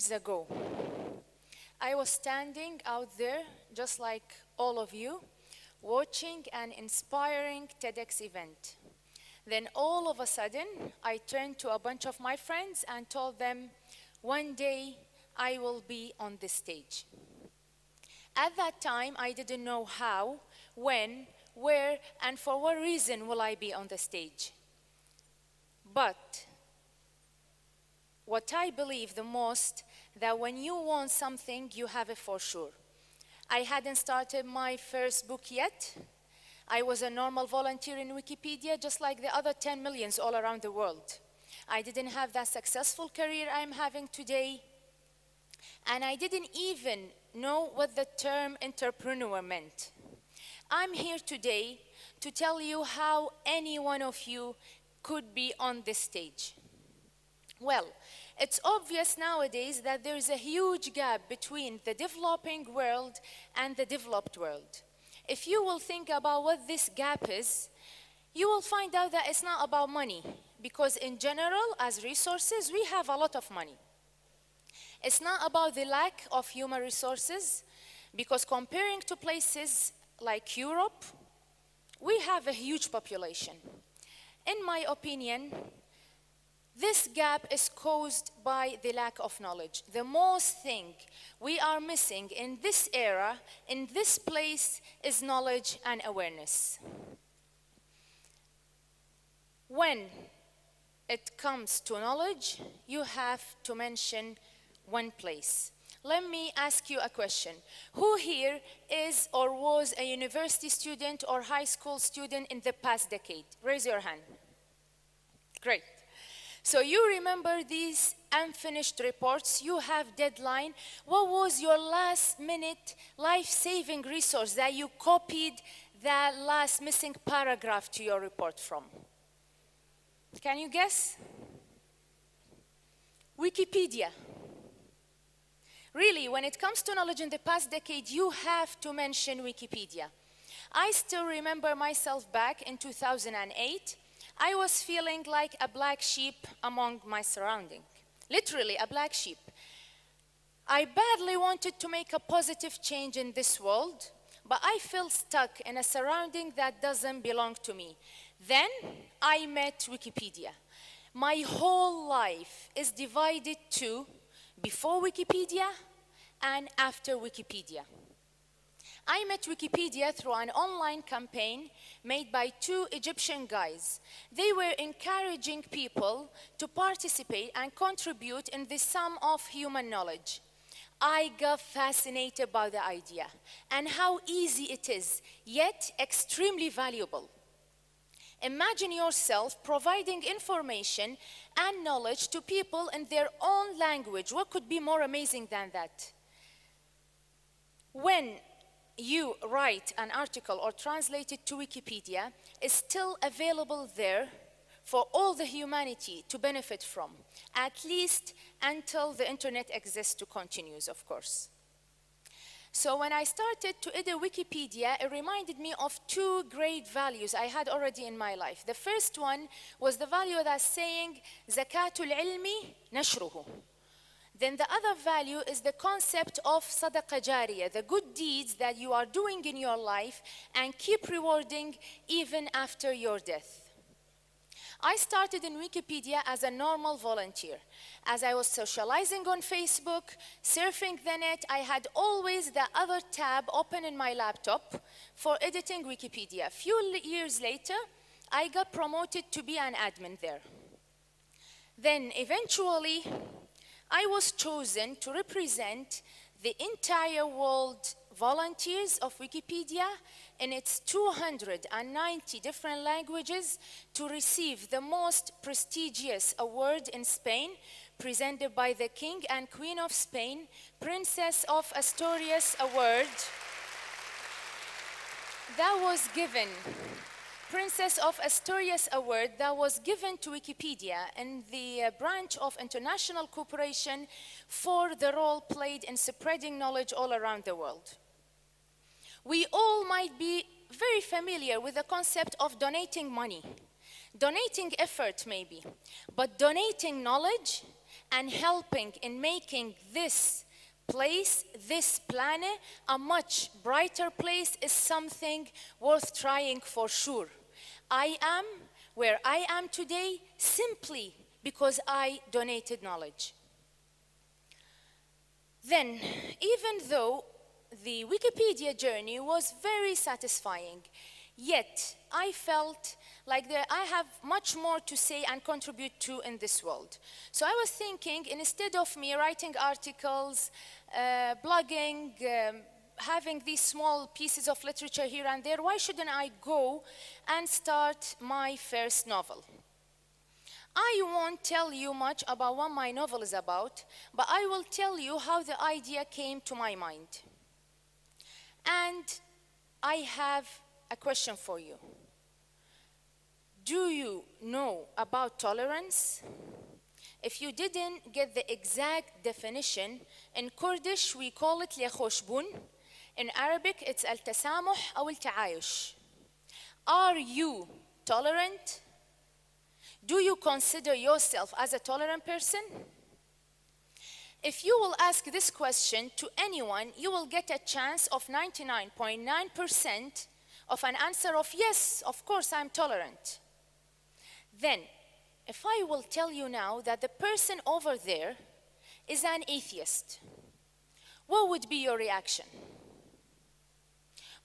years ago, I was standing out there, just like all of you, watching an inspiring TEDx event. Then all of a sudden, I turned to a bunch of my friends and told them, one day I will be on this stage. At that time, I didn't know how, when, where, and for what reason will I be on the stage. But what I believe the most, that when you want something, you have it for sure. I hadn't started my first book yet. I was a normal volunteer in Wikipedia, just like the other 10 millions all around the world. I didn't have that successful career I'm having today. And I didn't even know what the term entrepreneur meant. I'm here today to tell you how any one of you could be on this stage. Well, it's obvious nowadays that there is a huge gap between the developing world and the developed world. If you will think about what this gap is, you will find out that it's not about money, because in general, as resources, we have a lot of money. It's not about the lack of human resources, because comparing to places like Europe, we have a huge population. In my opinion, this gap is caused by the lack of knowledge. The most thing we are missing in this era, in this place, is knowledge and awareness. When it comes to knowledge, you have to mention one place. Let me ask you a question. Who here is or was a university student or high school student in the past decade? Raise your hand. Great. So you remember these unfinished reports, you have deadline. What was your last minute life-saving resource that you copied that last missing paragraph to your report from? Can you guess? Wikipedia. Really, when it comes to knowledge in the past decade, you have to mention Wikipedia. I still remember myself back in 2008. I was feeling like a black sheep among my surroundings. Literally, a black sheep. I badly wanted to make a positive change in this world, but I felt stuck in a surrounding that doesn't belong to me. Then I met Wikipedia. My whole life is divided to before Wikipedia and after Wikipedia. I met Wikipedia through an online campaign made by two Egyptian guys. They were encouraging people to participate and contribute in the sum of human knowledge. I got fascinated by the idea and how easy it is, yet extremely valuable. Imagine yourself providing information and knowledge to people in their own language. What could be more amazing than that? When you write an article or translate it to Wikipedia, it's still available there for all the humanity to benefit from, at least until the internet exists to continues, of course. So when I started to edit Wikipedia, it reminded me of two great values I had already in my life. The first one was the value that's saying, zakatul ilmi nashruhu. Then the other value is the concept of sadaqa jariyah, the good deeds that you are doing in your life and keep rewarding even after your death. I started in Wikipedia as a normal volunteer. As I was socializing on Facebook, surfing the net, I had always the other tab open in my laptop for editing Wikipedia. A few years later, I got promoted to be an admin there. Then eventually, I was chosen to represent the entire world volunteers of Wikipedia in its 290 different languages to receive the most prestigious award in Spain, presented by the King and Queen of Spain, Princess of Asturias Award. That was given. Princess of Asturias Award that was given to Wikipedia in the branch of international cooperation for the role played in spreading knowledge all around the world. We all might be very familiar with the concept of donating money, donating effort maybe, but donating knowledge and helping in making this place, this planet, a much brighter place is something worth trying for sure. I am where I am today simply because I donated knowledge. Then, even though the Wikipedia journey was very satisfying, yet I felt like I have much more to say and contribute to in this world. So I was thinking, instead of me writing articles, blogging, having these small pieces of literature here and there, why shouldn't I go and start my first novel? I won't tell you much about what my novel is about, but I will tell you how the idea came to my mind. And I have a question for you. Do you know about tolerance? If you didn't get the exact definition, in Kurdish we call it ليخوشبون. In Arabic it's التسامح أو التعايش. Are you tolerant? Do you consider yourself as a tolerant person? If you will ask this question to anyone, you will get a chance of 99.9% of an answer of yes, of course I'm tolerant. Then, if I will tell you now that the person over there is an atheist, what would be your reaction?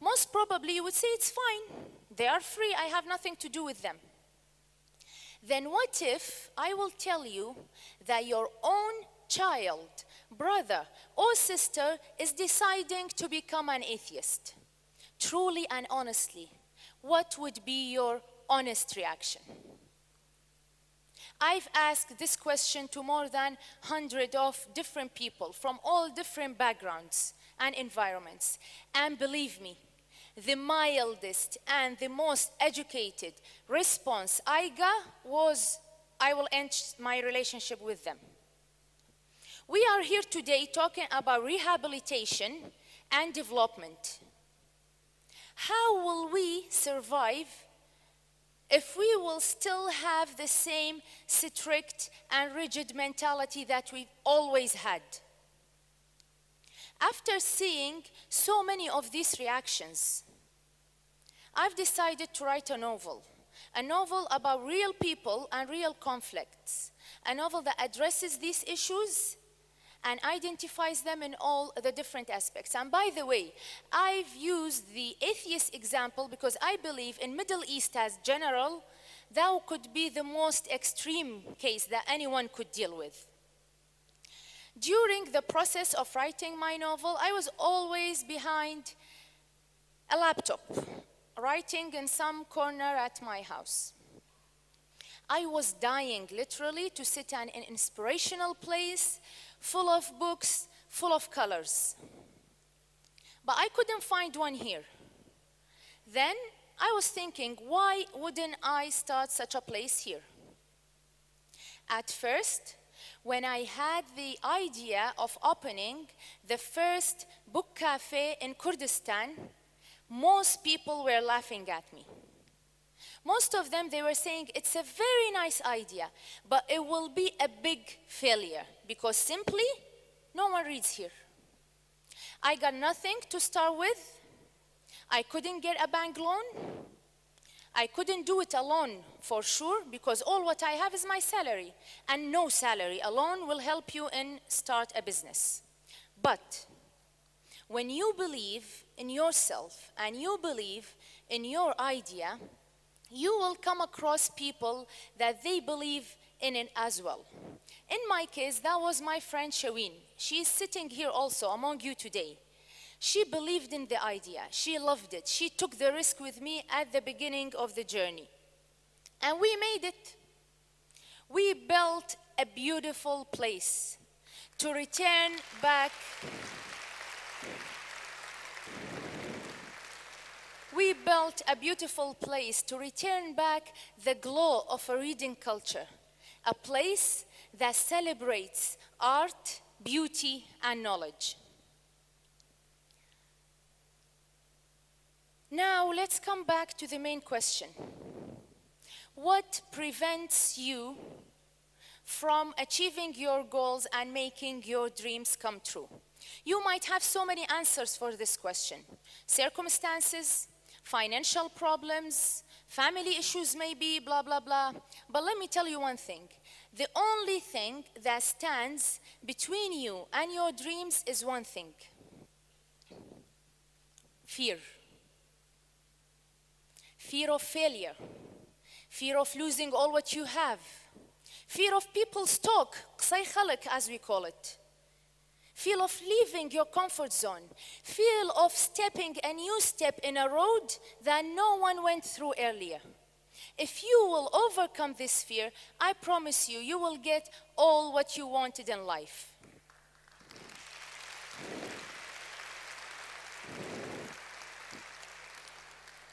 Most probably you would say it's fine. They are free, I have nothing to do with them. Then what if I will tell you that your own child, brother, or sister is deciding to become an atheist? Truly and honestly, what would be your honest reaction? I've asked this question to more than 100 of different people from all different backgrounds and environments. And believe me, the mildest and the most educated response I got was, I will end my relationship with them. We are here today talking about rehabilitation and development. How will we survive if we will still have the same strict and rigid mentality that we've always had? After seeing so many of these reactions, I've decided to write a novel about real people and real conflicts, a novel that addresses these issues and identifies them in all the different aspects. And by the way, I've used the atheist example because I believe in Middle East as general, that could be the most extreme case that anyone could deal with. During the process of writing my novel, I was always behind a laptop, writing in some corner at my house. I was dying, literally, to sit in an inspirational place, full of books, full of colors. But I couldn't find one here. Then I was thinking, why wouldn't I start such a place here? At first, when I had the idea of opening the first book cafe in Kurdistan, most people were laughing at me. Most of them, they were saying, it's a very nice idea, but it will be a big failure because simply no one reads here. I got nothing to start with. I couldn't get a bank loan. I couldn't do it alone for sure because all what I have is my salary, and no salary alone will help you in start a business. But when you believe in yourself and you believe in your idea, you will come across people that they believe in it as well. In my case, that was my friend Shaween. She is sitting here also among you today. She believed in the idea. She loved it. She took the risk with me at the beginning of the journey. And we made it. We built a beautiful place to return back. We built a beautiful place to return back the glow of a reading culture, a place that celebrates art, beauty, and knowledge. Now, let's come back to the main question. What prevents you from achieving your goals and making your dreams come true? You might have so many answers for this question. Circumstances, financial problems, family issues maybe, blah, blah, blah. But let me tell you one thing. The only thing that stands between you and your dreams is one thing. Fear. Fear of failure. Fear of losing all what you have. Fear of people's talk, qsay khalq as we call it. Fear of leaving your comfort zone. Fear of stepping a new step in a road that no one went through earlier. If you will overcome this fear, I promise you, you will get all what you wanted in life.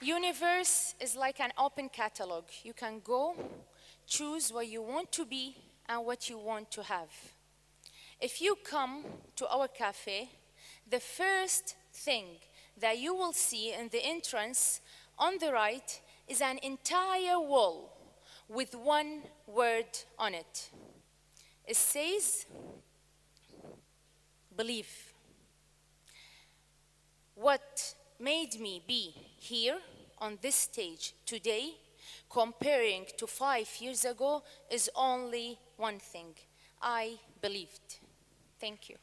Universe is like an open catalog. You can go, choose what you want to be and what you want to have. If you come to our cafe, the first thing that you will see in the entrance on the right is an entire wall with one word on it. It says, believe. What made me be here on this stage today, comparing to 5 years ago, is only one thing. I believed. Thank you.